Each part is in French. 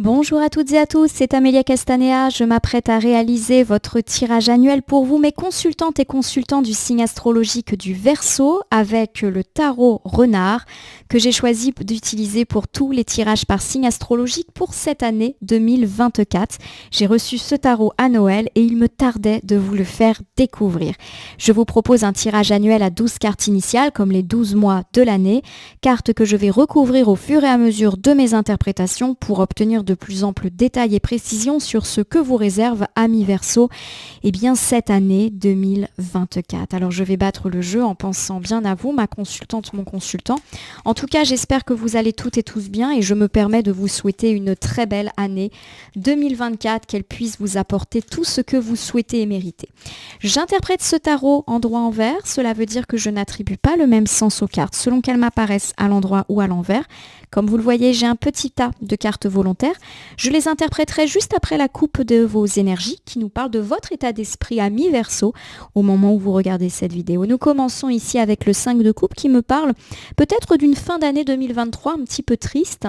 Bonjour à toutes et à tous, c'est Amélia Castanea. Je m'apprête à réaliser votre tirage annuel pour vous, mes consultantes et consultants du signe astrologique du Verseau, avec le tarot renard que j'ai choisi d'utiliser pour tous les tirages par signe astrologique pour cette année 2024. J'ai reçu ce tarot à Noël et il me tardait de vous le faire découvrir. Je vous propose un tirage annuel à 12 cartes initiales, comme les 12 mois de l'année, cartes que je vais recouvrir au fur et à mesure de mes interprétations pour obtenir de plus amples détails et précisions sur ce que vous réserve, amis Verseau, cette année 2024. Alors je vais battre le jeu en pensant bien à vous, ma consultante, mon consultant. En tout cas, j'espère que vous allez toutes et tous bien et je me permets de vous souhaiter une très belle année 2024, qu'elle puisse vous apporter tout ce que vous souhaitez et méritez. J'interprète ce tarot en droit envers, cela veut dire que je n'attribue pas le même sens aux cartes selon qu'elles m'apparaissent à l'endroit ou à l'envers. Comme vous le voyez, j'ai un petit tas de cartes volontaires. Je les interpréterai juste après la coupe de vos énergies qui nous parle de votre état d'esprit à mi-verso au moment où vous regardez cette vidéo. Nous commençons ici avec le 5 de coupe qui me parle peut-être d'une fin d'année 2023 un petit peu triste.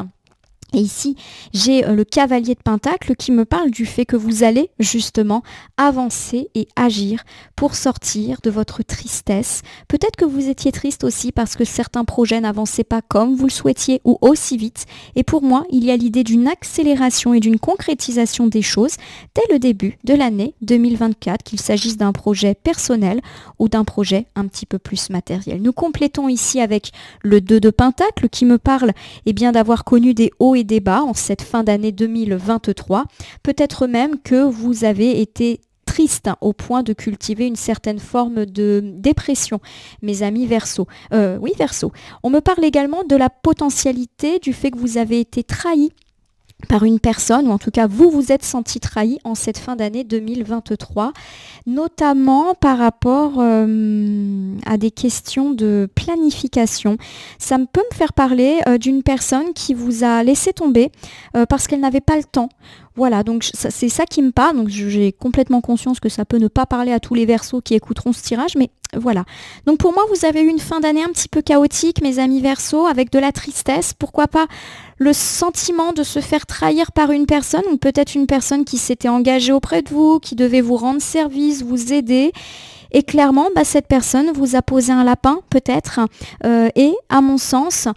Et ici, j'ai le cavalier de Pentacle qui me parle du fait que vous allez justement avancer et agir pour sortir de votre tristesse. Peut-être que vous étiez triste aussi parce que certains projets n'avançaient pas comme vous le souhaitiez ou aussi vite. Et pour moi, il y a l'idée d'une accélération et d'une concrétisation des choses dès le début de l'année 2024, qu'il s'agisse d'un projet personnel ou d'un projet un petit peu plus matériel. Nous complétons ici avec le 2 de Pentacle qui me parle d'avoir connu des hauts et des bas en cette fin d'année 2023. Peut-être même que vous avez été triste au point de cultiver une certaine forme de dépression, mes amis Verseau. Oui, Verseau. On me parle également de la potentialité du fait que vous avez été trahi par une personne, ou en tout cas vous vous êtes senti trahi en cette fin d'année 2023, notamment par rapport à des questions de planification. Ça peut me faire parler d'une personne qui vous a laissé tomber parce qu'elle n'avait pas le temps. Voilà, donc c'est ça qui me parle, donc j'ai complètement conscience que ça peut ne pas parler à tous les Verseaux qui écouteront ce tirage, mais voilà. Donc pour moi, vous avez eu une fin d'année un petit peu chaotique, mes amis Verseaux, avec de la tristesse, pourquoi pas le sentiment de se faire trahir par une personne, ou peut-être une personne qui s'était engagée auprès de vous, qui devait vous rendre service, vous aider. Et clairement, cette personne vous a posé un lapin, peut-être, et à mon sens,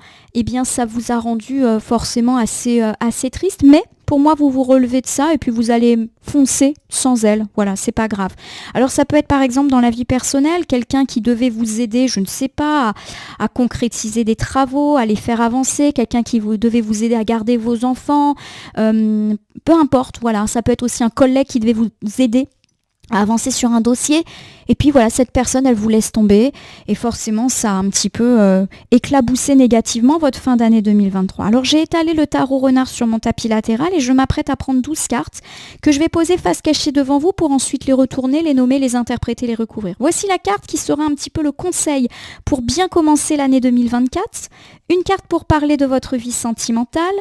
ça vous a rendu forcément assez triste, mais pour moi, vous vous relevez de ça et puis vous allez foncer sans elle. Voilà, c'est pas grave. Alors ça peut être par exemple dans la vie personnelle, quelqu'un qui devait vous aider, je ne sais pas, à concrétiser des travaux, à les faire avancer, quelqu'un qui devait vous aider à garder vos enfants, peu importe, voilà. Ça peut être aussi un collègue qui devait vous aider à avancer sur un dossier, et puis voilà, cette personne, elle vous laisse tomber, et forcément, ça a un petit peu éclaboussé négativement votre fin d'année 2023. Alors, j'ai étalé le tarot renard sur mon tapis latéral, et je m'apprête à prendre 12 cartes que je vais poser face cachée devant vous pour ensuite les retourner, les nommer, les interpréter, les recouvrir. Voici la carte qui sera un petit peu le conseil pour bien commencer l'année 2024, une carte pour parler de votre vie sentimentale,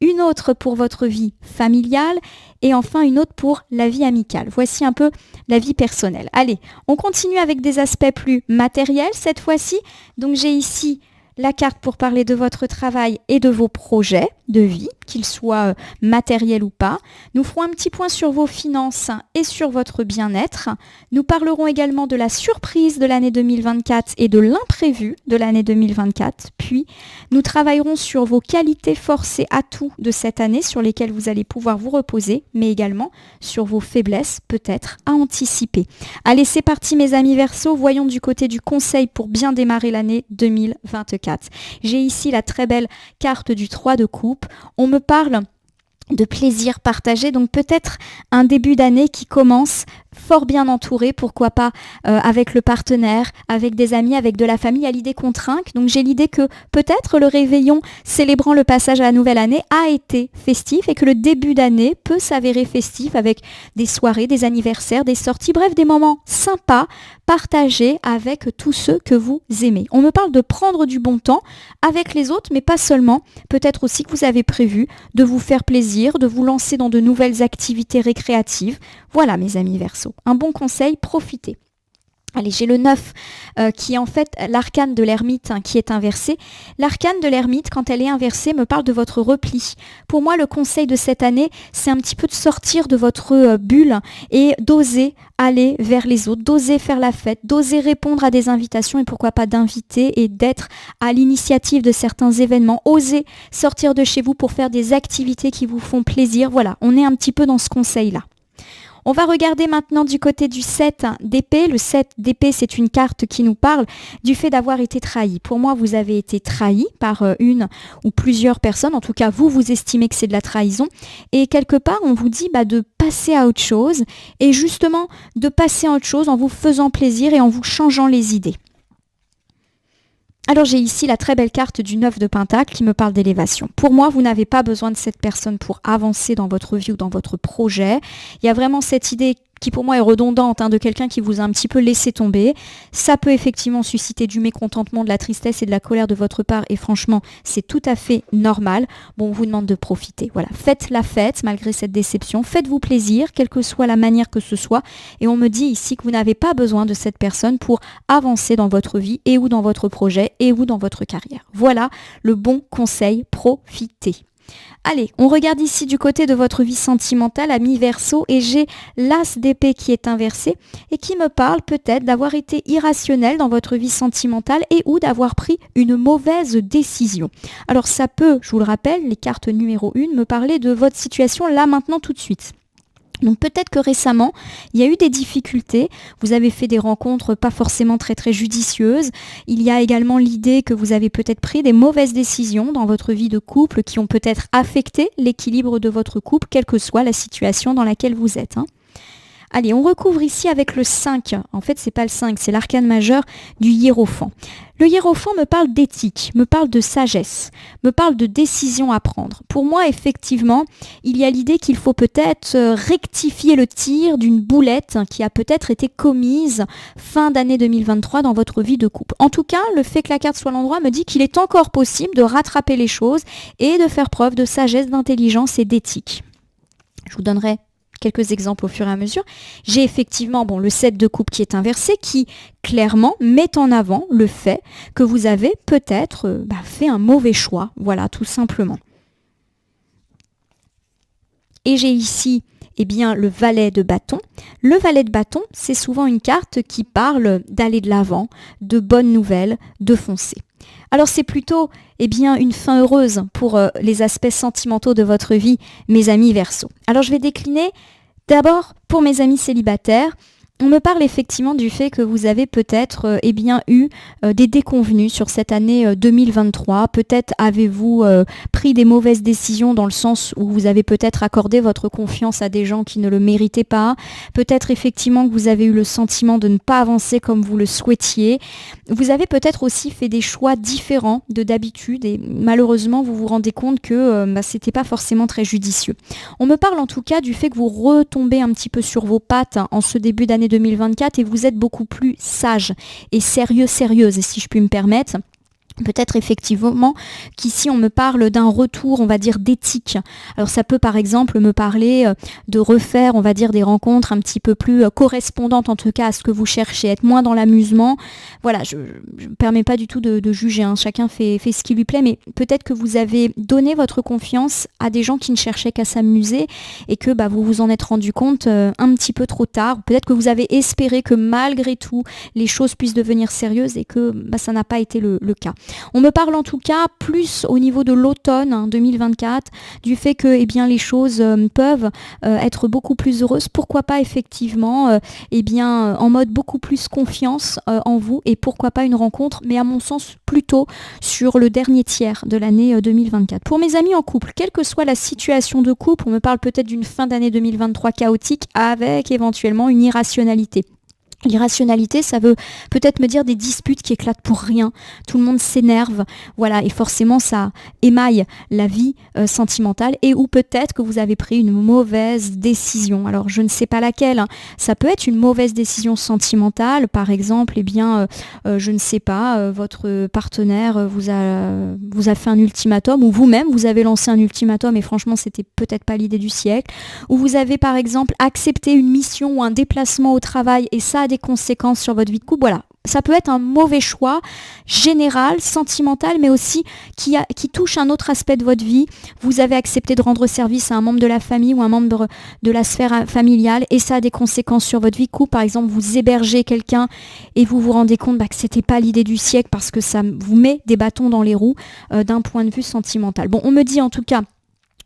une autre pour votre vie familiale et enfin une autre pour la vie amicale. Voici un peu la vie personnelle. Allez, on continue avec des aspects plus matériels cette fois-ci. Donc j'ai ici la carte pour parler de votre travail et de vos projets de vie, qu'ils soient matériels ou pas. Nous ferons un petit point sur vos finances et sur votre bien-être. Nous parlerons également de la surprise de l'année 2024 et de l'imprévu de l'année 2024. Puis, nous travaillerons sur vos qualités, forces et atouts de cette année sur lesquels vous allez pouvoir vous reposer, mais également sur vos faiblesses peut-être à anticiper. Allez, c'est parti mes amis Verseaux, voyons du côté du conseil pour bien démarrer l'année 2024. J'ai ici la très belle carte du 3 de coupe. On me parle de plaisir partagé, donc peut-être un début d'année qui commence fort bien entouré, pourquoi pas avec le partenaire, avec des amis, avec de la famille, à l'idée qu'on trinque. Donc j'ai l'idée que peut-être le réveillon célébrant le passage à la nouvelle année a été festif et que le début d'année peut s'avérer festif avec des soirées, des anniversaires, des sorties, bref, des moments sympas partagés avec tous ceux que vous aimez. On me parle de prendre du bon temps avec les autres, mais pas seulement. Peut-être aussi que vous avez prévu de vous faire plaisir, de vous lancer dans de nouvelles activités récréatives. Voilà mes amis Verseaux. Un bon conseil, profitez. Allez, j'ai le 9 qui est en fait l'arcane de l'ermite qui est inversé. L'arcane de l'ermite, quand elle est inversée, me parle de votre repli. Pour moi, le conseil de cette année, c'est un petit peu de sortir de votre bulle et d'oser aller vers les autres, d'oser faire la fête, d'oser répondre à des invitations et pourquoi pas d'inviter et d'être à l'initiative de certains événements. Oser sortir de chez vous pour faire des activités qui vous font plaisir. Voilà, on est un petit peu dans ce conseil-là. On va regarder maintenant du côté du 7 d'épée. Le 7 d'épée, c'est une carte qui nous parle du fait d'avoir été trahi. Pour moi, vous avez été trahi par une ou plusieurs personnes. En tout cas, vous estimez que c'est de la trahison. Et quelque part, on vous dit de passer à autre chose. Et justement, de passer à autre chose en vous faisant plaisir et en vous changeant les idées. Alors j'ai ici la très belle carte du 9 de Pentacle qui me parle d'élévation. Pour moi, vous n'avez pas besoin de cette personne pour avancer dans votre vie ou dans votre projet. Il y a vraiment cette idée qui pour moi est redondante, de quelqu'un qui vous a un petit peu laissé tomber. Ça peut effectivement susciter du mécontentement, de la tristesse et de la colère de votre part et franchement, c'est tout à fait normal. Bon, on vous demande de profiter. Voilà, faites la fête malgré cette déception, faites-vous plaisir, quelle que soit la manière que ce soit. Et on me dit ici que vous n'avez pas besoin de cette personne pour avancer dans votre vie et ou dans votre projet et ou dans votre carrière. Voilà le bon conseil, profitez. Allez, on regarde ici du côté de votre vie sentimentale, ami Verseau, et j'ai l'as d'épée qui est inversé et qui me parle peut-être d'avoir été irrationnel dans votre vie sentimentale et ou d'avoir pris une mauvaise décision. Alors ça peut, je vous le rappelle, les cartes numéro 1, me parler de votre situation là, maintenant, tout de suite. Donc peut-être que récemment, il y a eu des difficultés, vous avez fait des rencontres pas forcément très très judicieuses, il y a également l'idée que vous avez peut-être pris des mauvaises décisions dans votre vie de couple qui ont peut-être affecté l'équilibre de votre couple, quelle que soit la situation dans laquelle vous êtes. Allez, on recouvre ici avec le 5. En fait, c'est pas le 5, c'est l'arcane majeur du hiérophant. Le hiérophant me parle d'éthique, me parle de sagesse, me parle de décisions à prendre. Pour moi, effectivement, il y a l'idée qu'il faut peut-être rectifier le tir d'une boulette qui a peut-être été commise fin d'année 2023 dans votre vie de couple. En tout cas, le fait que la carte soit à l'endroit me dit qu'il est encore possible de rattraper les choses et de faire preuve de sagesse, d'intelligence et d'éthique. Je vous donnerai quelques exemples au fur et à mesure. J'ai effectivement le 7 de coupe qui est inversé, qui clairement met en avant le fait que vous avez peut-être fait un mauvais choix. Voilà, tout simplement. Et j'ai ici le valet de bâton. Le valet de bâton, c'est souvent une carte qui parle d'aller de l'avant, de bonnes nouvelles, de foncer. Alors c'est plutôt une fin heureuse pour les aspects sentimentaux de votre vie, mes amis Verseau. Alors je vais décliner d'abord pour mes amis célibataires. On me parle effectivement du fait que vous avez peut-être eu des déconvenues sur cette année 2023. Peut-être avez-vous pris des mauvaises décisions dans le sens où vous avez peut-être accordé votre confiance à des gens qui ne le méritaient pas. Peut-être effectivement que vous avez eu le sentiment de ne pas avancer comme vous le souhaitiez. Vous avez peut-être aussi fait des choix différents de d'habitude et malheureusement vous vous rendez compte que c'était pas forcément très judicieux. On me parle en tout cas du fait que vous retombez un petit peu sur vos pattes en ce début d'année 2024 et vous êtes beaucoup plus sage et sérieuse, et si je puis me permettre. Peut-être effectivement qu'ici on me parle d'un retour, on va dire, d'éthique. Alors ça peut par exemple me parler de refaire, on va dire, des rencontres un petit peu plus correspondantes en tout cas à ce que vous cherchez, être moins dans l'amusement. Voilà, je ne me permets pas du tout de juger, chacun fait ce qui lui plaît, mais peut-être que vous avez donné votre confiance à des gens qui ne cherchaient qu'à s'amuser et que vous vous en êtes rendu compte un petit peu trop tard. Peut-être que vous avez espéré que malgré tout les choses puissent devenir sérieuses et que ça n'a pas été le cas. On me parle en tout cas plus au niveau de l'automne 2024, du fait que les choses peuvent être beaucoup plus heureuses. Pourquoi pas effectivement en mode beaucoup plus confiance en vous et pourquoi pas une rencontre, mais à mon sens plutôt sur le dernier tiers de l'année 2024. Pour mes amis en couple, quelle que soit la situation de couple, on me parle peut-être d'une fin d'année 2023 chaotique avec éventuellement une irrationalité. L'irrationalité, ça veut peut-être me dire des disputes qui éclatent pour rien. Tout le monde s'énerve, voilà, et forcément ça émaille la vie sentimentale et ou peut-être que vous avez pris une mauvaise décision. Alors je ne sais pas laquelle. Ça peut être une mauvaise décision sentimentale, par exemple, je ne sais pas, votre partenaire vous a fait un ultimatum ou vous-même vous avez lancé un ultimatum et franchement c'était peut-être pas l'idée du siècle. Ou vous avez par exemple accepté une mission ou un déplacement au travail et ça a des conséquences sur votre vie de couple. Voilà, ça peut être un mauvais choix général, sentimental, mais aussi qui touche un autre aspect de votre vie. Vous avez accepté de rendre service à un membre de la famille ou un membre de la sphère familiale et ça a des conséquences sur votre vie de couple. Par exemple, vous hébergez quelqu'un et vous vous rendez compte que c'était pas l'idée du siècle parce que ça vous met des bâtons dans les roues d'un point de vue sentimental. Bon, on me dit en tout cas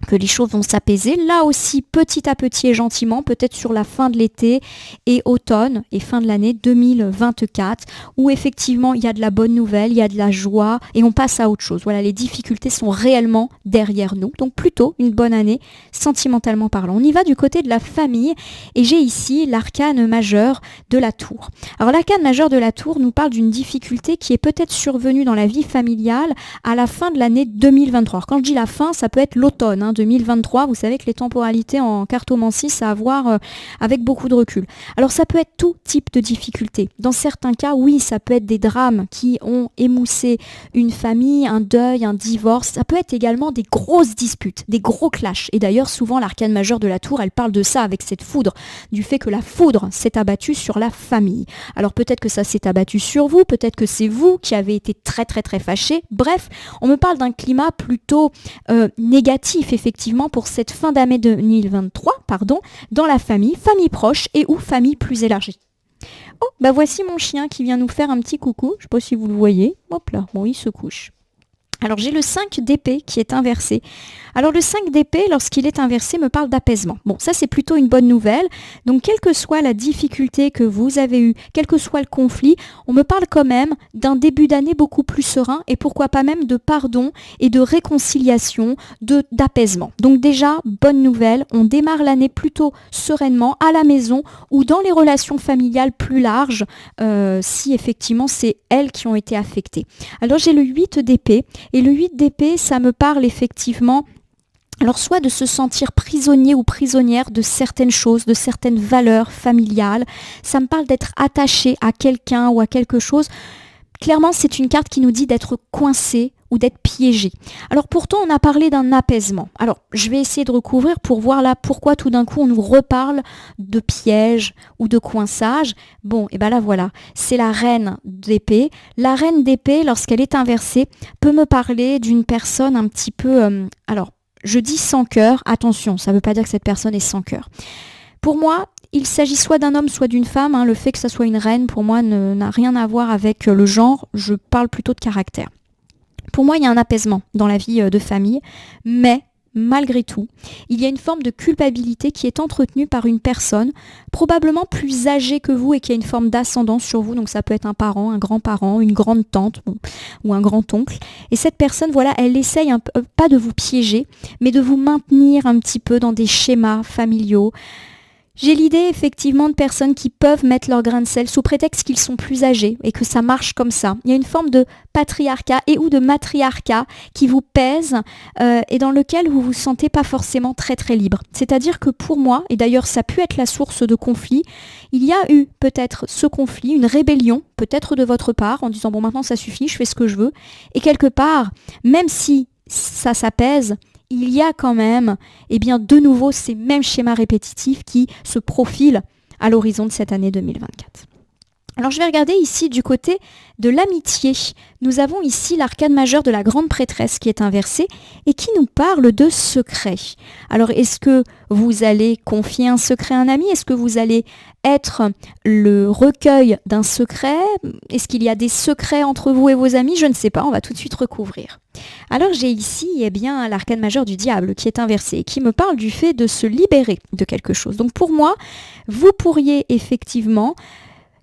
que les choses vont s'apaiser, là aussi petit à petit et gentiment, peut-être sur la fin de l'été et automne et fin de l'année 2024, où effectivement il y a de la bonne nouvelle, il y a de la joie et on passe à autre chose. Voilà, les difficultés sont réellement derrière nous, donc plutôt une bonne année sentimentalement parlant. On y va du côté de la famille et j'ai ici l'arcane majeur de la tour. Alors l'arcane majeur de la tour nous parle d'une difficulté qui est peut-être survenue dans la vie familiale à la fin de l'année 2023. Alors quand je dis la fin, ça peut être l'automne, 2023, vous savez que les temporalités en cartomancie, ça a à voir avec beaucoup de recul. Alors ça peut être tout type de difficultés. Dans certains cas, oui, ça peut être des drames qui ont émoussé une famille, un deuil, un divorce. Ça peut être également des grosses disputes, des gros clashs. Et d'ailleurs, souvent, l'arcane majeure de la tour, elle parle de ça avec cette foudre, du fait que la foudre s'est abattue sur la famille. Alors peut-être que ça s'est abattu sur vous, peut-être que c'est vous qui avez été très très très fâché. Bref, on me parle d'un climat plutôt négatif, effectivement, pour cette fin d'année 2023, dans la famille proche et ou famille plus élargie. Oh, bah voici mon chien qui vient nous faire un petit coucou. Je sais pas si vous le voyez. Hop là, bon, il se couche. Alors j'ai le 5 d'épée qui est inversé. Alors le 5 d'épée, lorsqu'il est inversé, me parle d'apaisement. Bon, ça c'est plutôt une bonne nouvelle. Donc quelle que soit la difficulté que vous avez eue, quel que soit le conflit, on me parle quand même d'un début d'année beaucoup plus serein et pourquoi pas même de pardon et de réconciliation, d'apaisement. Donc déjà, bonne nouvelle, on démarre l'année plutôt sereinement à la maison ou dans les relations familiales plus larges, si effectivement c'est elles qui ont été affectées. Alors j'ai le 8 d'épée. Et le 8 d'épée, ça me parle effectivement, alors soit de se sentir prisonnier ou prisonnière de certaines choses, de certaines valeurs familiales. Ça me parle d'être attaché à quelqu'un ou à quelque chose. Clairement, c'est une carte qui nous dit d'être coincé ou d'être piégé. Alors pourtant, on a parlé d'un apaisement. Alors, je vais essayer de recouvrir pour voir là pourquoi tout d'un coup on nous reparle de piège ou de coinçage. Bon, et ben là voilà, c'est la reine d'épée. La reine d'épée, lorsqu'elle est inversée, peut me parler d'une personne un petit peu... alors, je dis sans cœur, attention, ça ne veut pas dire que cette personne est sans cœur. Pour moi, il s'agit soit d'un homme, soit d'une femme. Le fait que ça soit une reine, pour moi, n'a rien à voir avec le genre. Je parle plutôt de caractère. Pour moi, il y a un apaisement dans la vie de famille, mais malgré tout, il y a une forme de culpabilité qui est entretenue par une personne probablement plus âgée que vous et qui a une forme d'ascendance sur vous. Donc ça peut être un parent, un grand-parent, une grande tante ou un grand-oncle. Et cette personne, voilà, elle essaye pas de vous piéger, mais de vous maintenir un petit peu dans des schémas familiaux. J'ai l'idée effectivement de personnes qui peuvent mettre leur grain de sel sous prétexte qu'ils sont plus âgés et que ça marche comme ça. Il y a une forme de patriarcat et ou de matriarcat qui vous pèse et dans lequel vous vous sentez pas forcément très très libre. C'est-à-dire que pour moi, et d'ailleurs ça a pu être la source de conflit, il y a eu peut-être ce conflit, une rébellion peut-être de votre part en disant bon maintenant ça suffit, je fais ce que je veux. Et quelque part, même si ça s'apaise, il y a quand même, de nouveau ces mêmes schémas répétitifs qui se profilent à l'horizon de cette année 2024. Alors je vais regarder ici du côté de l'amitié. Nous avons ici l'arcane majeur de la grande prêtresse qui est inversée et qui nous parle de secret. Alors est-ce que vous allez confier un secret à un ami? Est-ce que vous allez être le recueil d'un secret? Est-ce qu'il y a des secrets entre vous et vos amis? Je ne sais pas, on va tout de suite recouvrir. Alors j'ai ici l'arcane majeur du diable qui est inversé et qui me parle du fait de se libérer de quelque chose. Donc pour moi, vous pourriez effectivement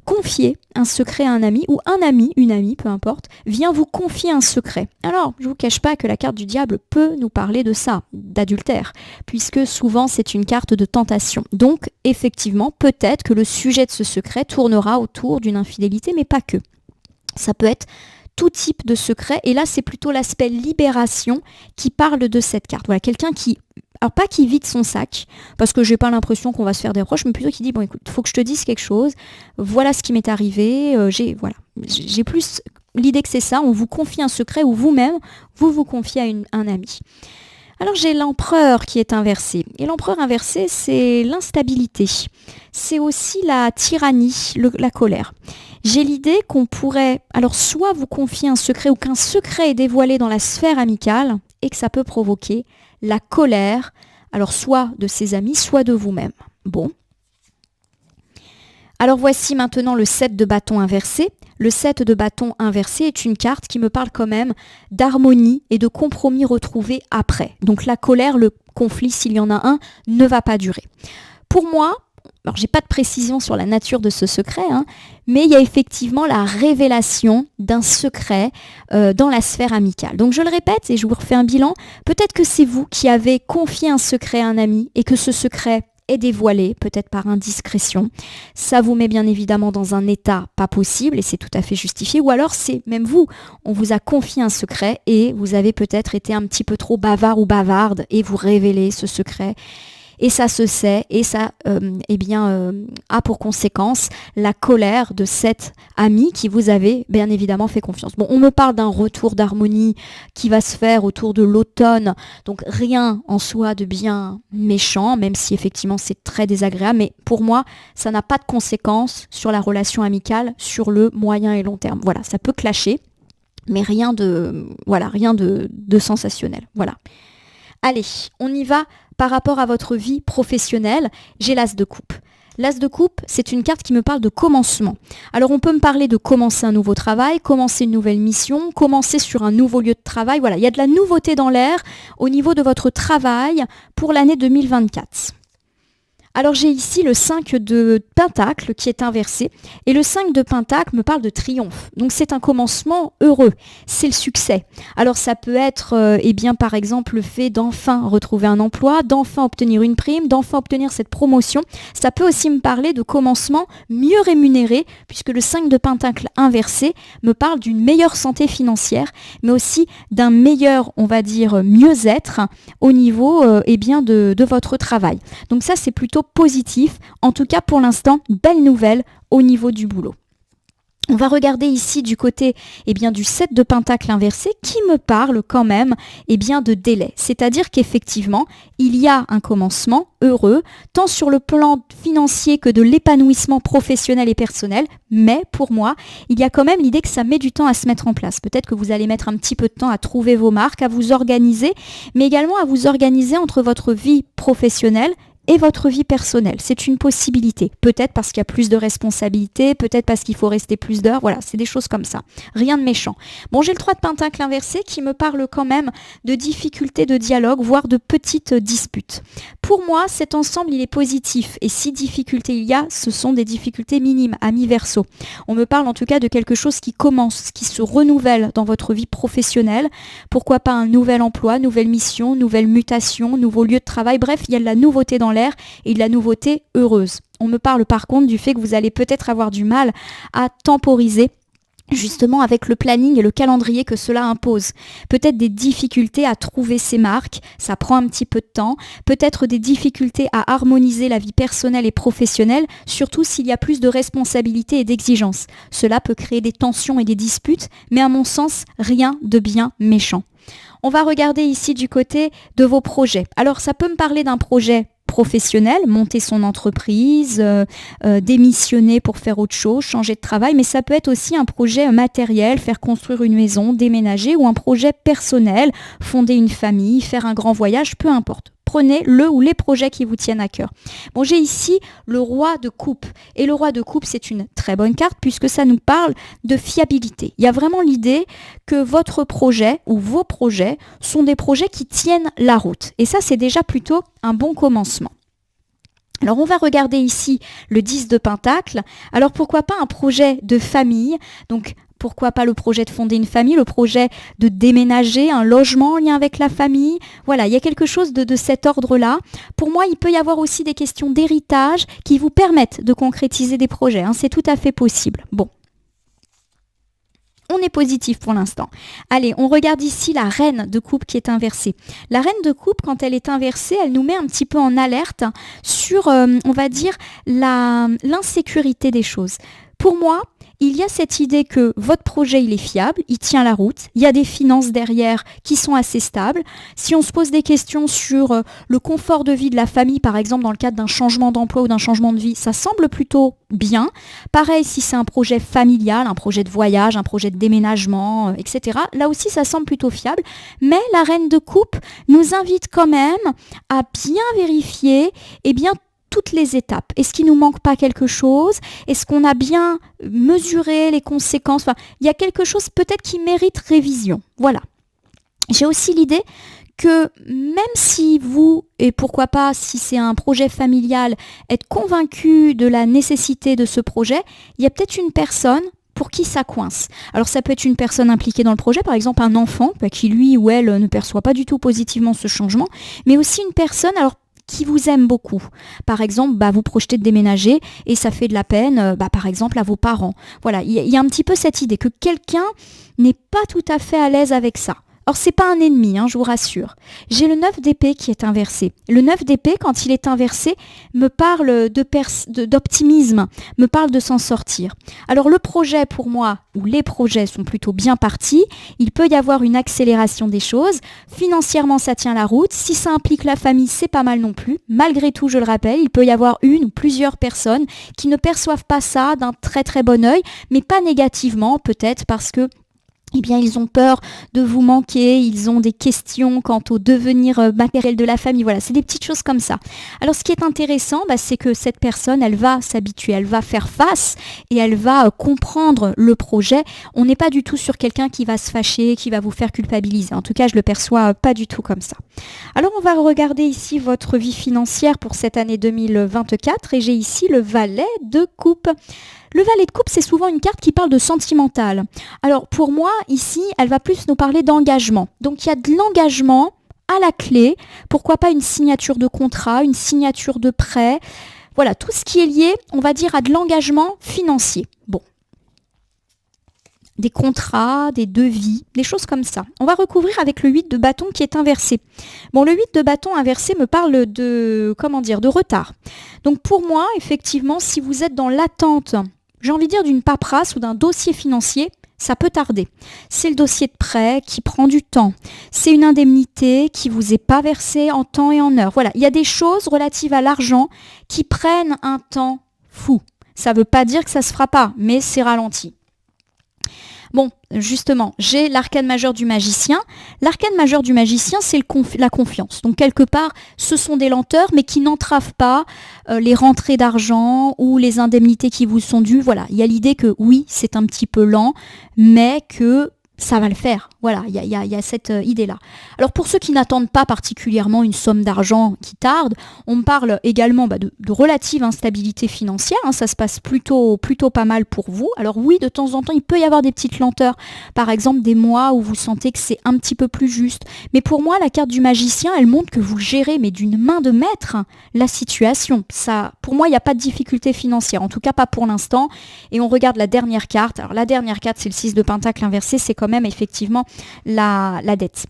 confier un secret à un ami ou un ami, une amie, peu importe, vient vous confier un secret. Alors, je ne vous cache pas que la carte du diable peut nous parler de ça, d'adultère, puisque souvent c'est une carte de tentation. Donc, effectivement, peut-être que le sujet de ce secret tournera autour d'une infidélité, mais pas que. Ça peut être tout type de secret, et là c'est plutôt l'aspect libération qui parle de cette carte. Voilà, quelqu'un qui... Alors pas qui vide son sac, parce que j'ai pas l'impression qu'on va se faire des reproches, mais plutôt qui dit bon écoute, faut que je te dise quelque chose, voilà ce qui m'est arrivé, j'ai plus l'idée que c'est ça, on vous confie un secret ou vous-même, vous vous confiez à un ami. Alors j'ai l'empereur qui est inversé. Et l'empereur inversé, c'est l'instabilité. C'est aussi la tyrannie, la colère. J'ai l'idée qu'on pourrait alors soit vous confier un secret ou qu'un secret est dévoilé dans la sphère amicale et que ça peut provoquer la colère, alors soit de ses amis, soit de vous-même. Bon. Alors voici maintenant le 7 de bâton inversé. Le 7 de bâton inversé est une carte qui me parle quand même d'harmonie et de compromis retrouvés après. Donc la colère, le conflit, s'il y en a un, ne va pas durer. Pour moi, alors j'ai pas de précision sur la nature de ce secret, mais il y a effectivement la révélation d'un secret dans la sphère amicale. Donc je le répète et je vous refais un bilan. Peut-être que c'est vous qui avez confié un secret à un ami et que ce secret est dévoilé, peut-être par indiscrétion. Ça vous met bien évidemment dans un état pas possible et c'est tout à fait justifié. Ou alors c'est même vous, on vous a confié un secret et vous avez peut-être été un petit peu trop bavard ou bavarde et vous révélez ce secret. Et ça se sait, et ça a pour conséquence la colère de cet ami qui vous avait bien évidemment fait confiance. Bon, on me parle d'un retour d'harmonie qui va se faire autour de l'automne, donc rien en soi de bien méchant, même si effectivement c'est très désagréable, mais pour moi, ça n'a pas de conséquences sur la relation amicale sur le moyen et long terme. Voilà, ça peut clasher, mais rien de sensationnel. Voilà. Allez, on y va par rapport à votre vie professionnelle. J'ai l'as de coupe. L'as de coupe, c'est une carte qui me parle de commencement. Alors on peut me parler de commencer un nouveau travail, commencer une nouvelle mission, commencer sur un nouveau lieu de travail. Voilà, il y a de la nouveauté dans l'air au niveau de votre travail pour l'année 2024. Alors j'ai ici le 5 de Pentacle qui est inversé et le 5 de Pentacle me parle de triomphe. Donc c'est un commencement heureux, c'est le succès. Alors ça peut être par exemple le fait d'enfin retrouver un emploi, d'enfin obtenir une prime, d'enfin obtenir cette promotion. Ça peut aussi me parler de commencement mieux rémunéré puisque le 5 de Pentacle inversé me parle d'une meilleure santé financière mais aussi d'un meilleur, on va dire, mieux-être au niveau de votre travail. Donc ça c'est plutôt positif. En tout cas, pour l'instant, belle nouvelle au niveau du boulot. On va regarder ici du côté du 7 de Pentacle inversé qui me parle quand même de délai. C'est-à-dire qu'effectivement, il y a un commencement heureux, tant sur le plan financier que de l'épanouissement professionnel et personnel. Mais pour moi, il y a quand même l'idée que ça met du temps à se mettre en place. Peut-être que vous allez mettre un petit peu de temps à trouver vos marques, à vous organiser, mais également à vous organiser entre votre vie professionnelle et votre vie personnelle. C'est une possibilité. Peut-être parce qu'il y a plus de responsabilités, peut-être parce qu'il faut rester plus d'heures. Voilà, c'est des choses comme ça. Rien de méchant. Bon, j'ai le 3 de Pentacle inversé qui me parle quand même de difficultés de dialogue, voire de petites disputes. Pour moi, cet ensemble, il est positif. Et si difficultés il y a, ce sont des difficultés minimes, à mi-verso. On me parle en tout cas de quelque chose qui commence, qui se renouvelle dans votre vie professionnelle. Pourquoi pas un nouvel emploi, nouvelle mission, nouvelle mutation, nouveau lieu de travail. Bref, il y a de la nouveauté dans l'air et de la nouveauté heureuse. On me parle par contre du fait que vous allez peut-être avoir du mal à temporiser justement avec le planning et le calendrier que cela impose. Peut-être des difficultés à trouver ses marques, ça prend un petit peu de temps. Peut-être des difficultés à harmoniser la vie personnelle et professionnelle, surtout s'il y a plus de responsabilités et d'exigences. Cela peut créer des tensions et des disputes, mais à mon sens, rien de bien méchant. On va regarder ici du côté de vos projets. Alors ça peut me parler d'un projet professionnel, monter son entreprise, démissionner pour faire autre chose, changer de travail, mais ça peut être aussi un projet matériel, faire construire une maison, déménager, ou un projet personnel, fonder une famille, faire un grand voyage, peu importe. Prenez le ou les projets qui vous tiennent à cœur. Bon, j'ai ici le roi de coupe. Et le roi de coupe, c'est une très bonne carte puisque ça nous parle de fiabilité. Il y a vraiment l'idée que votre projet ou vos projets sont des projets qui tiennent la route. Et ça, c'est déjà plutôt un bon commencement. Alors on va regarder ici le 10 de Pentacle. Alors pourquoi pas un projet de famille, donc pourquoi pas le projet de fonder une famille, le projet de déménager, un logement en lien avec la famille. Voilà, il y a quelque chose de cet ordre-là. Pour moi, il peut y avoir aussi des questions d'héritage qui vous permettent de concrétiser des projets. C'est tout à fait possible. Bon. On est positif pour l'instant. Allez, on regarde ici la reine de coupe qui est inversée. La reine de coupe, quand elle est inversée, elle nous met un petit peu en alerte sur, on va dire, l'insécurité des choses. Pour moi, il y a cette idée que votre projet, il est fiable, il tient la route, il y a des finances derrière qui sont assez stables. Si on se pose des questions sur le confort de vie de la famille, par exemple dans le cadre d'un changement d'emploi ou d'un changement de vie, ça semble plutôt bien. Pareil, si c'est un projet familial, un projet de voyage, un projet de déménagement, etc. Là aussi, ça semble plutôt fiable. Mais la reine de coupe nous invite quand même à bien vérifier, toutes les étapes. Est-ce qu'il ne nous manque pas quelque chose? Est-ce qu'on a bien mesuré les conséquences? Enfin, il y a quelque chose peut-être qui mérite révision. Voilà. J'ai aussi l'idée que même si vous, et pourquoi pas si c'est un projet familial, êtes convaincu de la nécessité de ce projet, il y a peut-être une personne pour qui ça coince. Alors ça peut être une personne impliquée dans le projet, par exemple un enfant qui lui ou elle ne perçoit pas du tout positivement ce changement, mais aussi une personne qui vous aime beaucoup. Par exemple, vous projetez de déménager et ça fait de la peine, par exemple, à vos parents. Voilà, il y a un petit peu cette idée que quelqu'un n'est pas tout à fait à l'aise avec ça. Or, c'est pas un ennemi, je vous rassure. J'ai le 9 d'épée qui est inversé. Le 9 d'épée, quand il est inversé, me parle d'optimisme, me parle de s'en sortir. Alors, le projet, pour moi, ou les projets sont plutôt bien partis. Il peut y avoir une accélération des choses. Financièrement, ça tient la route. Si ça implique la famille, c'est pas mal non plus. Malgré tout, je le rappelle, il peut y avoir une ou plusieurs personnes qui ne perçoivent pas ça d'un très très bon œil, mais pas négativement, peut-être parce que ils ont peur de vous manquer, ils ont des questions quant au devenir matériel de la famille. Voilà, c'est des petites choses comme ça. Alors, ce qui est intéressant, c'est que cette personne, elle va s'habituer, elle va faire face et elle va comprendre le projet. On n'est pas du tout sur quelqu'un qui va se fâcher, qui va vous faire culpabiliser. En tout cas, je le perçois pas du tout comme ça. Alors, on va regarder ici votre vie financière pour cette année 2024 et j'ai ici le valet de coupe. Le valet de coupe, c'est souvent une carte qui parle de sentimental. Alors pour moi, ici, elle va plus nous parler d'engagement. Donc il y a de l'engagement à la clé. Pourquoi pas une signature de contrat, une signature de prêt. Voilà, tout ce qui est lié, on va dire, à de l'engagement financier. Bon. Des contrats, des devis, des choses comme ça. On va recouvrir avec le 8 de bâton qui est inversé. Bon, le 8 de bâton inversé me parle de retard. Donc pour moi, effectivement, si vous êtes dans l'attente, j'ai envie de dire d'une paperasse ou d'un dossier financier, ça peut tarder. C'est le dossier de prêt qui prend du temps. C'est une indemnité qui vous est pas versée en temps et en heure. Voilà, il y a des choses relatives à l'argent qui prennent un temps fou. Ça ne veut pas dire que ça ne se fera pas, mais c'est ralenti. Bon, justement, j'ai l'arcane majeur du magicien. L'arcane majeur du magicien, c'est la confiance. Donc, quelque part, ce sont des lenteurs, mais qui n'entravent pas les rentrées d'argent ou les indemnités qui vous sont dues. Voilà, il y a l'idée que oui, c'est un petit peu lent, mais que ça va le faire. Voilà, il y a cette idée-là. Alors pour ceux qui n'attendent pas particulièrement une somme d'argent qui tarde, on me parle également de relative instabilité financière. Ça se passe plutôt pas mal pour vous. Alors oui, de temps en temps, il peut y avoir des petites lenteurs. Par exemple, des mois où vous sentez que c'est un petit peu plus juste. Mais pour moi, la carte du magicien, elle montre que vous gérez, mais d'une main de maître, la situation. Ça, pour moi, il n'y a pas de difficulté financière. En tout cas, pas pour l'instant. Et on regarde la dernière carte. Alors la dernière carte, c'est le 6 de pentacle inversé. C'est quand même effectivement la dette.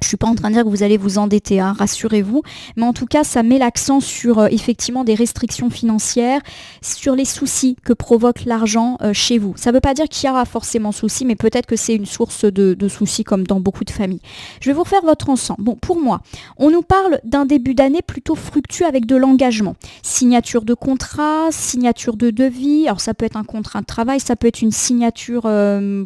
Je ne suis pas en train de dire que vous allez vous endetter, rassurez-vous. Mais en tout cas, ça met l'accent sur effectivement des restrictions financières, sur les soucis que provoque l'argent chez vous. Ça ne veut pas dire qu'il y aura forcément soucis, mais peut-être que c'est une source de soucis comme dans beaucoup de familles. Je vais vous refaire votre ensemble. Bon, pour moi, on nous parle d'un début d'année plutôt fructueux avec de l'engagement. Signature de contrat, signature de devis. Alors ça peut être un contrat de travail, ça peut être une signature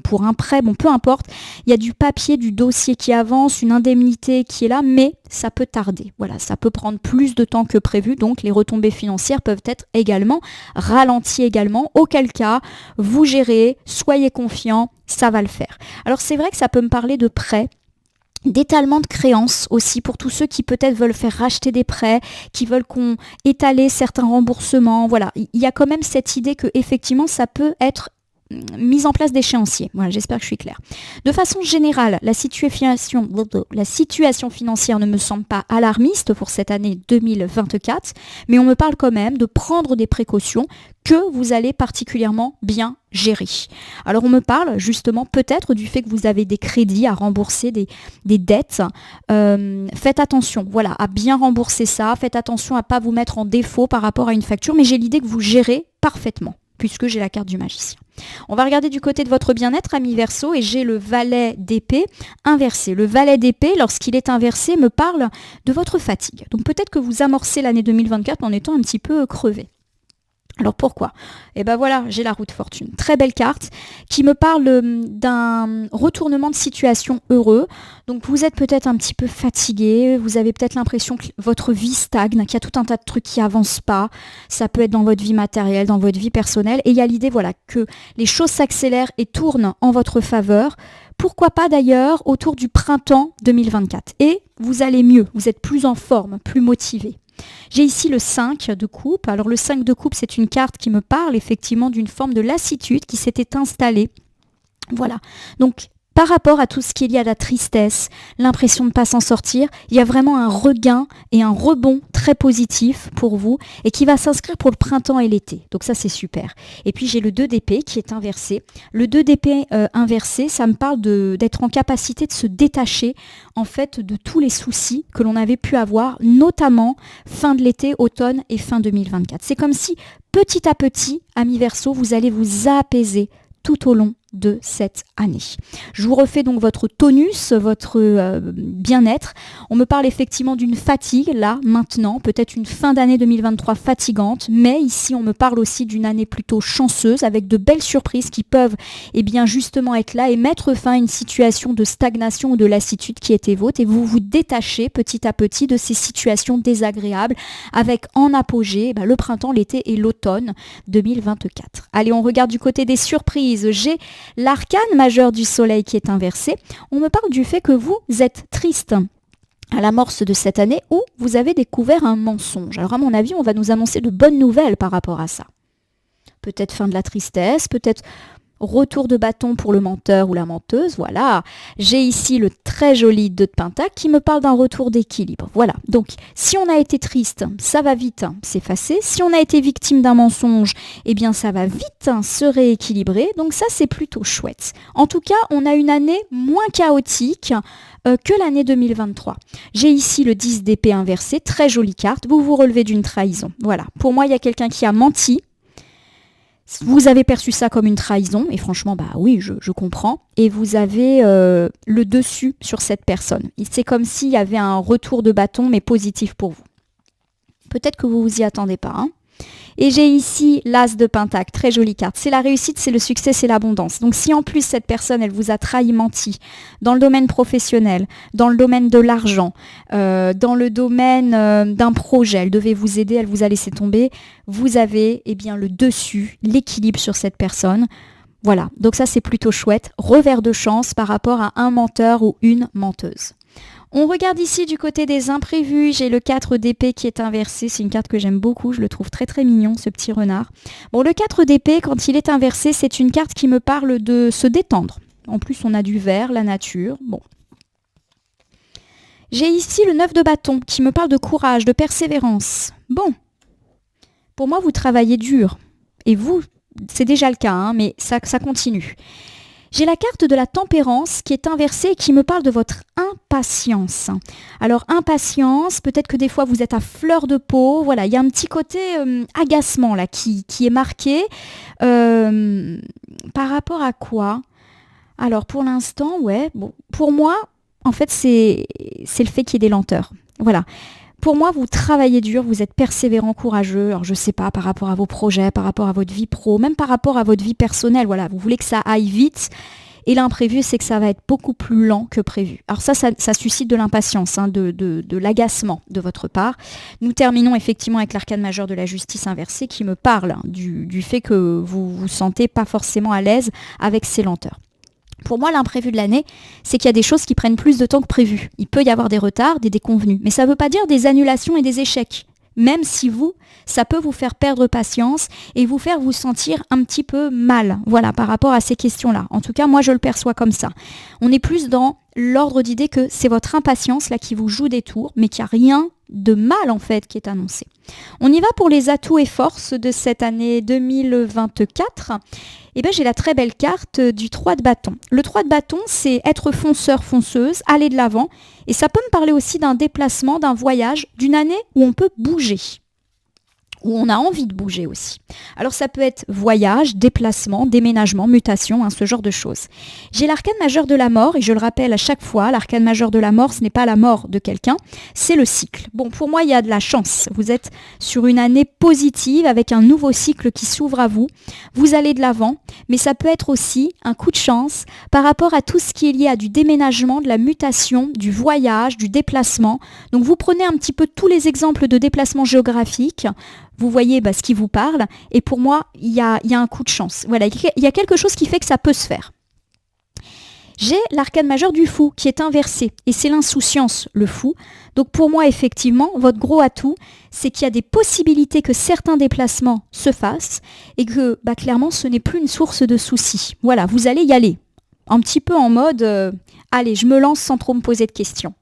pour un prêt, bon, peu importe. Il y a du papier, du dossier qui avance, une indemnité qui est là, mais ça peut tarder. Voilà, ça peut prendre plus de temps que prévu, donc les retombées financières peuvent être également ralenties également, auquel cas, vous gérez, soyez confiants, ça va le faire. Alors c'est vrai que ça peut me parler de prêts, d'étalement de créances aussi pour tous ceux qui peut-être veulent faire racheter des prêts, qui veulent qu'on étale certains remboursements. Voilà, il y a quand même cette idée que effectivement ça peut être mise en place d'échéanciers. Voilà, j'espère que je suis claire. De façon générale, la situation financière ne me semble pas alarmiste pour cette année 2024, mais on me parle quand même de prendre des précautions que vous allez particulièrement bien gérer. Alors on me parle justement peut-être du fait que vous avez des crédits à rembourser, des dettes. Faites attention, voilà, à bien rembourser ça. Faites attention à ne pas vous mettre en défaut par rapport à une facture, mais j'ai l'idée que vous gérez parfaitement. puisque j'ai la carte du magicien. On va regarder du côté de votre bien-être, ami Verseau, et j'ai le valet d'épée inversé. Le valet d'épée, lorsqu'il est inversé, me parle de votre fatigue. Donc peut-être que vous amorcez l'année 2024 en étant un petit peu crevé. Alors pourquoi ? Eh bien voilà, j'ai la roue de fortune. Très belle carte qui me parle d'un retournement de situation heureux. Donc vous êtes peut-être un petit peu fatigué, vous avez peut-être l'impression que votre vie stagne, qu'il y a tout un tas de trucs qui avancent pas. Ça peut être dans votre vie matérielle, dans votre vie personnelle. Et il y a l'idée voilà, que les choses s'accélèrent et tournent en votre faveur. Pourquoi pas d'ailleurs autour du printemps 2024. Et vous allez mieux, vous êtes plus en forme, plus motivé. J'ai ici le 5 de coupe. Alors le 5 de coupe, c'est une carte qui me parle effectivement d'une forme de lassitude qui s'était installée. Voilà. Donc par rapport à tout ce qu'il y a de la tristesse, l'impression de ne pas s'en sortir, il y a vraiment un regain et un rebond très positif pour vous et qui va s'inscrire pour le printemps et l'été. Donc ça, c'est super. Et puis j'ai le 2 d'épée qui est inversé. Le 2 d'épée inversé, ça me parle d'être en capacité de se détacher en fait de tous les soucis que l'on avait pu avoir, notamment fin de l'été, automne et fin 2024. C'est comme si petit à petit, amis Verseau, vous allez vous apaiser tout au long de cette année. Je vous refais donc votre tonus, votre bien-être. On me parle effectivement d'une fatigue, là, maintenant, peut-être une fin d'année 2023 fatigante, mais ici on me parle aussi d'une année plutôt chanceuse, avec de belles surprises qui peuvent bien justement être là et mettre fin à une situation de stagnation ou de lassitude qui était vôtre, et vous vous détachez petit à petit de ces situations désagréables, avec en apogée le printemps, l'été et l'automne 2024. Allez, on regarde du côté des surprises. J'ai l'arcane majeur du soleil qui est inversé. On me parle du fait que vous êtes triste à l'amorce de cette année où vous avez découvert un mensonge. Alors à mon avis, on va nous annoncer de bonnes nouvelles par rapport à ça. Peut-être fin de la tristesse, peut-être retour de bâton pour le menteur ou la menteuse, voilà. J'ai ici le très joli 2 de pentacle qui me parle d'un retour d'équilibre. Voilà, donc si on a été triste, ça va vite s'effacer. Si on a été victime d'un mensonge, ça va vite se rééquilibrer. Donc ça, c'est plutôt chouette. En tout cas, on a une année moins chaotique que l'année 2023. J'ai ici le 10 d'épée inversé, très jolie carte. Vous vous relevez d'une trahison. Voilà, pour moi, il y a quelqu'un qui a menti. Vous avez perçu ça comme une trahison, et franchement, oui, je comprends. Et vous avez le dessus sur cette personne. C'est comme s'il y avait un retour de bâton, mais positif pour vous. Peut-être que vous vous y attendez pas. Et j'ai ici l'as de pentacle, très jolie carte. C'est la réussite, c'est le succès, c'est l'abondance. Donc si en plus cette personne, elle vous a trahi, menti, dans le domaine professionnel, dans le domaine de l'argent, dans le domaine d'un projet, elle devait vous aider, elle vous a laissé tomber, vous avez le dessus, l'équilibre sur cette personne. Voilà, donc ça c'est plutôt chouette. Revers de chance par rapport à un menteur ou une menteuse. On regarde ici du côté des imprévus, j'ai le 4 d'épée qui est inversé, c'est une carte que j'aime beaucoup, je le trouve très très mignon ce petit renard. Bon, le 4 d'épée, quand il est inversé, c'est une carte qui me parle de se détendre. En plus, on a du vert, la nature, bon. J'ai ici le 9 de bâton qui me parle de courage, de persévérance. Bon, pour moi, vous travaillez dur. Et vous, c'est déjà le cas, mais ça continue. J'ai la carte de la tempérance qui est inversée et qui me parle de votre impatience. Alors impatience, peut-être que des fois vous êtes à fleur de peau, voilà, il y a un petit côté agacement là qui est marqué. Par rapport à quoi ? Alors pour l'instant, pour moi, en fait c'est le fait qu'il y ait des lenteurs. Voilà. Pour moi, vous travaillez dur, vous êtes persévérant, courageux, alors je sais pas, par rapport à vos projets, par rapport à votre vie pro, même par rapport à votre vie personnelle, voilà, vous voulez que ça aille vite, et l'imprévu, c'est que ça va être beaucoup plus lent que prévu. Alors ça suscite de l'impatience, de l'agacement de votre part. Nous terminons effectivement avec l'arcane majeur de la justice inversée qui me parle du fait que vous vous sentez pas forcément à l'aise avec ces lenteurs. Pour moi, l'imprévu de l'année, c'est qu'il y a des choses qui prennent plus de temps que prévu. Il peut y avoir des retards, des déconvenus. Mais ça ne veut pas dire des annulations et des échecs. Même si ça peut vous faire perdre patience et vous faire vous sentir un petit peu mal. Voilà, par rapport à ces questions-là. En tout cas, moi, je le perçois comme ça. On est plus dans l'ordre d'idée que c'est votre impatience là qui vous joue des tours, mais qu'il n'y a rien de mal en fait qui est annoncé. On y va pour les atouts et forces de cette année 2024. J'ai la très belle carte du 3 de bâton. Le 3 de bâton, c'est être fonceur, fonceuse, aller de l'avant. Et ça peut me parler aussi d'un déplacement, d'un voyage, d'une année où on peut bouger. où on a envie de bouger aussi. Alors ça peut être voyage, déplacement, déménagement, mutation, ce genre de choses. J'ai l'arcane majeur de la mort, et je le rappelle à chaque fois, l'arcane majeur de la mort, ce n'est pas la mort de quelqu'un, c'est le cycle. Bon, pour moi, il y a de la chance. Vous êtes sur une année positive, avec un nouveau cycle qui s'ouvre à vous. Vous allez de l'avant, mais ça peut être aussi un coup de chance par rapport à tout ce qui est lié à du déménagement, de la mutation, du voyage, du déplacement. Donc vous prenez un petit peu tous les exemples de déplacement géographique, vous voyez ce qui vous parle, et pour moi, il y a un coup de chance. Voilà, il y a quelque chose qui fait que ça peut se faire. J'ai l'arcane majeur du fou qui est inversé, et c'est l'insouciance, le fou. Donc pour moi, effectivement, votre gros atout, c'est qu'il y a des possibilités que certains déplacements se fassent, et que clairement, ce n'est plus une source de soucis. Voilà, vous allez y aller. Un petit peu en mode, allez, je me lance sans trop me poser de questions.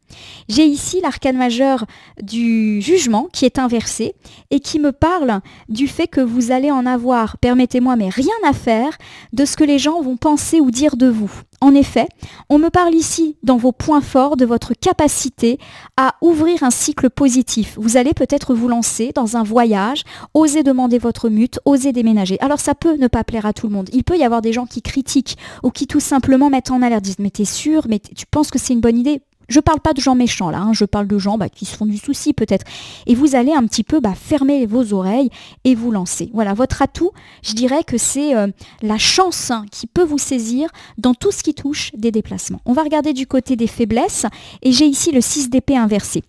J'ai ici l'arcane majeur du jugement qui est inversé et qui me parle du fait que vous allez en avoir, permettez-moi, mais rien à faire de ce que les gens vont penser ou dire de vous. En effet, on me parle ici dans vos points forts de votre capacité à ouvrir un cycle positif. Vous allez peut-être vous lancer dans un voyage, oser demander votre mute, oser déménager. Alors ça peut ne pas plaire à tout le monde. Il peut y avoir des gens qui critiquent ou qui tout simplement mettent en alerte, disent « mais t'es sûr, mais tu penses que c'est une bonne idée ?» Je ne parle pas de gens méchants là, je parle de gens qui se font du souci peut-être. Et vous allez un petit peu fermer vos oreilles et vous lancer. Voilà, votre atout, je dirais que c'est la chance qui peut vous saisir dans tout ce qui touche des déplacements. On va regarder du côté des faiblesses et j'ai ici le 6 d'épée inversé.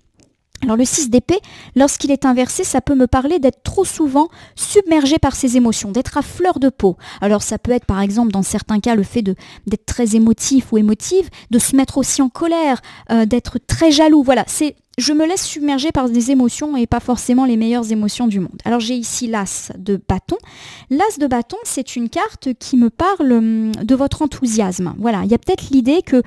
Alors le 6 d'épée, lorsqu'il est inversé, ça peut me parler d'être trop souvent submergé par ses émotions, d'être à fleur de peau. Alors ça peut être par exemple dans certains cas le fait d'être très émotif ou émotive, de se mettre aussi en colère, d'être très jaloux. Voilà, je me laisse submerger par des émotions et pas forcément les meilleures émotions du monde. Alors j'ai ici l'as de bâton. L'as de bâton, c'est une carte qui me parle de votre enthousiasme. Voilà, il y a peut-être l'idée que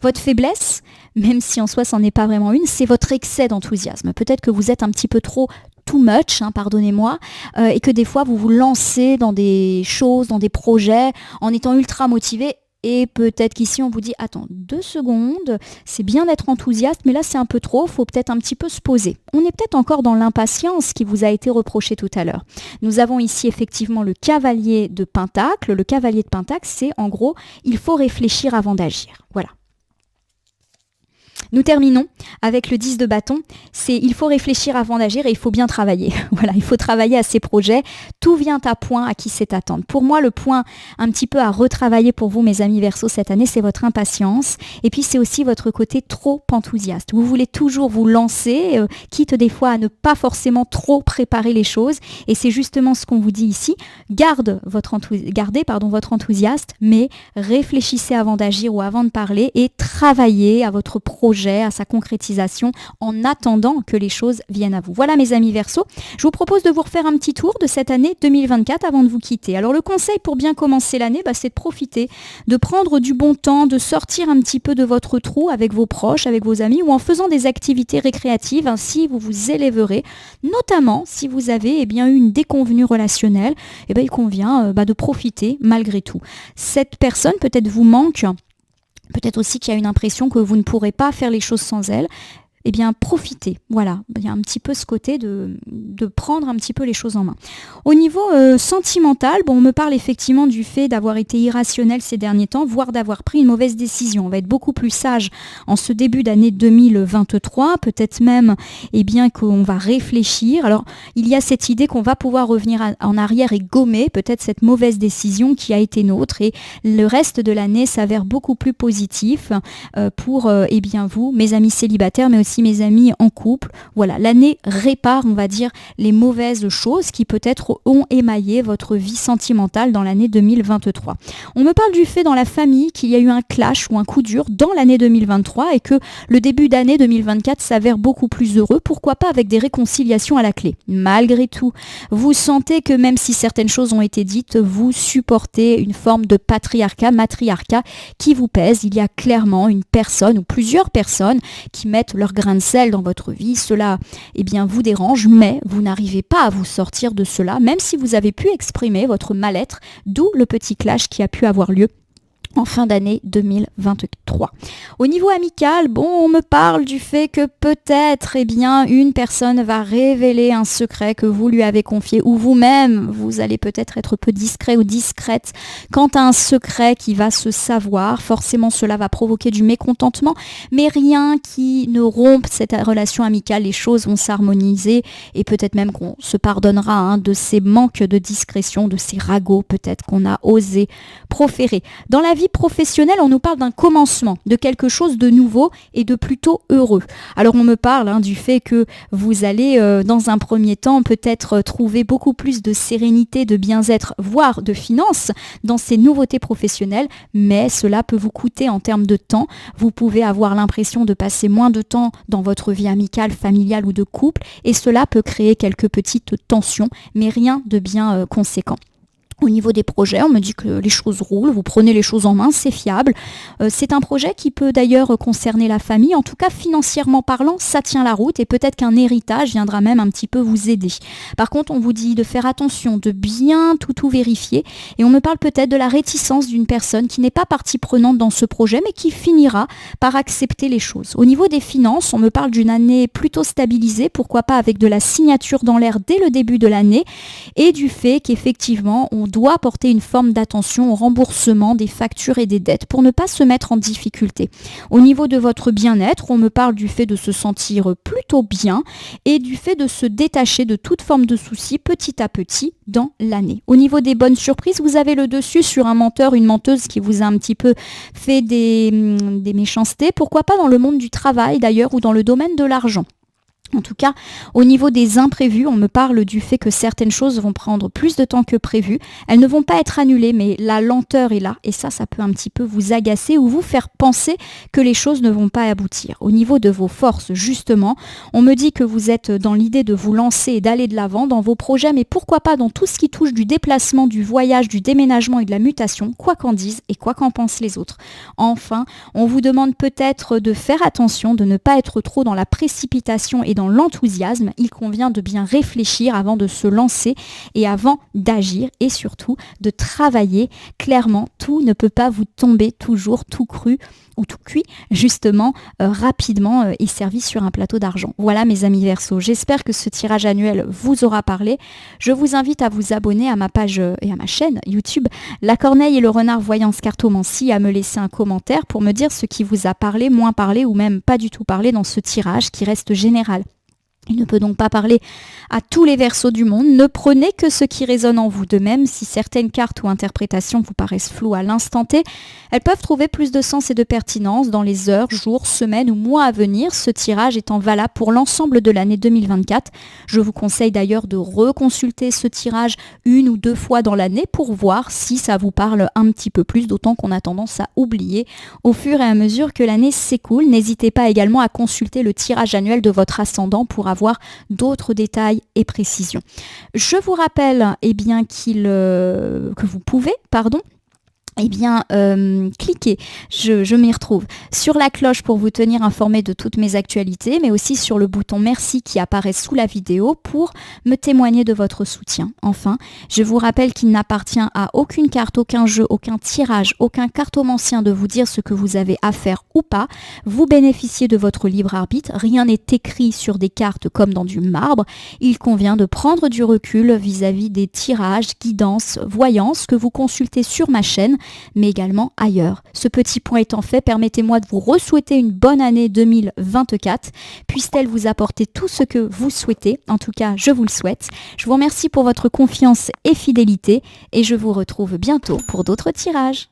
votre faiblesse, même si en soi c'en est pas vraiment une, c'est votre excès d'enthousiasme. Peut-être que vous êtes un petit peu trop too much, pardonnez-moi, et que des fois vous vous lancez dans des choses, dans des projets, en étant ultra motivé. Et peut-être qu'ici on vous dit, attends, 2 secondes, c'est bien d'être enthousiaste, mais là c'est un peu trop, il faut peut-être un petit peu se poser. On est peut-être encore dans l'impatience qui vous a été reprochée tout à l'heure. Nous avons ici effectivement le cavalier de Pentacle. Le cavalier de Pentacle, c'est en gros, il faut réfléchir avant d'agir. Voilà. Nous terminons avec le 10 de bâton, c'est il faut réfléchir avant d'agir et il faut bien travailler. Voilà, il faut travailler à ses projets. Tout vient à point à qui sait attendre. Pour moi, le point un petit peu à retravailler pour vous, mes amis Verseau, cette année, c'est votre impatience. Et puis, c'est aussi votre côté trop enthousiaste. Vous voulez toujours vous lancer, quitte des fois à ne pas forcément trop préparer les choses. Et c'est justement ce qu'on vous dit ici. Gardez votre enthousiasme, mais réfléchissez avant d'agir ou avant de parler et travaillez à votre projet, à sa concrétisation en attendant que les choses viennent à vous. Voilà mes amis Verseau, je vous propose de vous refaire un petit tour de cette année 2024 avant de vous quitter. Alors le conseil pour bien commencer l'année, c'est de profiter, de prendre du bon temps, de sortir un petit peu de votre trou avec vos proches, avec vos amis ou en faisant des activités récréatives, ainsi vous vous élèverez, notamment si vous avez eu une déconvenue relationnelle, il convient de profiter malgré tout. Cette personne peut-être vous manque. Peut-être aussi qu'il y a une impression que vous ne pourrez pas faire les choses sans elle. Eh bien, profitez. Voilà, il y a un petit peu ce côté de prendre un petit peu les choses en main. Au niveau sentimental, on me parle effectivement du fait d'avoir été irrationnel ces derniers temps, voire d'avoir pris une mauvaise décision. On va être beaucoup plus sage en ce début d'année 2023, peut-être même qu'on va réfléchir. Alors, il y a cette idée qu'on va pouvoir revenir en arrière et gommer peut-être cette mauvaise décision qui a été nôtre et le reste de l'année s'avère beaucoup plus positif pour vous, mes amis célibataires, mais aussi mes amis en couple. Voilà, l'année répare, on va dire, les mauvaises choses qui peut-être ont émaillé votre vie sentimentale dans l'année 2023. On me parle du fait dans la famille qu'il y a eu un clash ou un coup dur dans l'année 2023 et que le début d'année 2024 s'avère beaucoup plus heureux, pourquoi pas avec des réconciliations à la clé. Malgré tout, vous sentez que même si certaines choses ont été dites, vous supportez une forme de matriarcat qui vous pèse. Il y a clairement une personne ou plusieurs personnes qui mettent leur grain de sel dans votre vie. Cela vous dérange, mais vous n'arrivez pas à vous sortir de cela, même si vous avez pu exprimer votre mal-être, d'où le petit clash qui a pu avoir lieu en fin d'année 2023. Au niveau amical, on me parle du fait que peut-être, une personne va révéler un secret que vous lui avez confié, ou vous-même, vous allez peut-être être peu discret ou discrète quant à un secret qui va se savoir. Forcément, cela va provoquer du mécontentement, mais rien qui ne rompe cette relation amicale. Les choses vont s'harmoniser et peut-être même qu'on se pardonnera de ces manques de discrétion, de ces ragots peut-être qu'on a osé proférer. Dans la vie professionnelle, on nous parle d'un commencement, de quelque chose de nouveau et de plutôt heureux. Alors on me parle du fait que vous allez dans un premier temps peut-être trouver beaucoup plus de sérénité, de bien-être, voire de finances dans ces nouveautés professionnelles, mais cela peut vous coûter en termes de temps. Vous pouvez avoir l'impression de passer moins de temps dans votre vie amicale, familiale ou de couple, et cela peut créer quelques petites tensions, mais rien de bien conséquent. Au niveau des projets, on me dit que les choses roulent, vous prenez les choses en main, c'est fiable. C'est un projet qui peut d'ailleurs concerner la famille, en tout cas financièrement parlant, ça tient la route et peut-être qu'un héritage viendra même un petit peu vous aider. Par contre, on vous dit de faire attention, de bien tout vérifier et on me parle peut-être de la réticence d'une personne qui n'est pas partie prenante dans ce projet mais qui finira par accepter les choses. Au niveau des finances, on me parle d'une année plutôt stabilisée, pourquoi pas avec de la signature dans l'air dès le début de l'année et du fait qu'effectivement, on doit porter une forme d'attention au remboursement des factures et des dettes pour ne pas se mettre en difficulté. Au niveau de votre bien-être, on me parle du fait de se sentir plutôt bien et du fait de se détacher de toute forme de soucis petit à petit dans l'année. Au niveau des bonnes surprises, vous avez le dessus sur un menteur, une menteuse qui vous a un petit peu fait des méchancetés. Pourquoi pas dans le monde du travail d'ailleurs ou dans le domaine de l'argent. En tout cas, au niveau des imprévus, on me parle du fait que certaines choses vont prendre plus de temps que prévu. Elles ne vont pas être annulées, mais la lenteur est là. Et ça peut un petit peu vous agacer ou vous faire penser que les choses ne vont pas aboutir. Au niveau de vos forces, justement, on me dit que vous êtes dans l'idée de vous lancer et d'aller de l'avant dans vos projets, mais pourquoi pas dans tout ce qui touche du déplacement, du voyage, du déménagement et de la mutation, quoi qu'en disent et quoi qu'en pensent les autres. Enfin, on vous demande peut-être de faire attention, de ne pas être trop dans la précipitation et dans l'enthousiasme, il convient de bien réfléchir avant de se lancer et avant d'agir et surtout de travailler. Clairement, tout ne peut pas vous tomber toujours tout cru ou tout cuit, justement, rapidement et servi sur un plateau d'argent. Voilà mes amis Verseaux, j'espère que ce tirage annuel vous aura parlé. Je vous invite à vous abonner à ma page et à ma chaîne YouTube La Corneille et le Renard Voyance Cartomancie, à me laisser un commentaire pour me dire ce qui vous a parlé, moins parlé ou même pas du tout parlé dans ce tirage qui reste général. Il ne peut donc pas parler à tous les Verseaux du monde. Ne prenez que ce qui résonne en vous. De même, si certaines cartes ou interprétations vous paraissent floues à l'instant T, elles peuvent trouver plus de sens et de pertinence dans les heures, jours, semaines ou mois à venir, ce tirage étant valable pour l'ensemble de l'année 2024. Je vous conseille d'ailleurs de reconsulter ce tirage 1 ou 2 fois dans l'année pour voir si ça vous parle un petit peu plus, d'autant qu'on a tendance à oublier au fur et à mesure que l'année s'écoule. N'hésitez pas également à consulter le tirage annuel de votre ascendant pour avoir d'autres détails et précisions. Je vous rappelle que vous pouvez, cliquez, je m'y retrouve, sur la cloche pour vous tenir informé de toutes mes actualités, mais aussi sur le bouton merci qui apparaît sous la vidéo pour me témoigner de votre soutien. Enfin, je vous rappelle qu'il n'appartient à aucune carte, aucun jeu, aucun tirage, aucun cartomancien de vous dire ce que vous avez à faire ou pas. Vous bénéficiez de votre libre arbitre, rien n'est écrit sur des cartes comme dans du marbre. Il convient de prendre du recul vis-à-vis des tirages, guidances, voyances que vous consultez sur ma chaîne, mais également ailleurs. Ce petit point étant fait, permettez-moi de vous re-souhaiter une bonne année 2024. Puisse-t-elle vous apporter tout ce que vous souhaitez. En tout cas, je vous le souhaite. Je vous remercie pour votre confiance et fidélité et je vous retrouve bientôt pour d'autres tirages.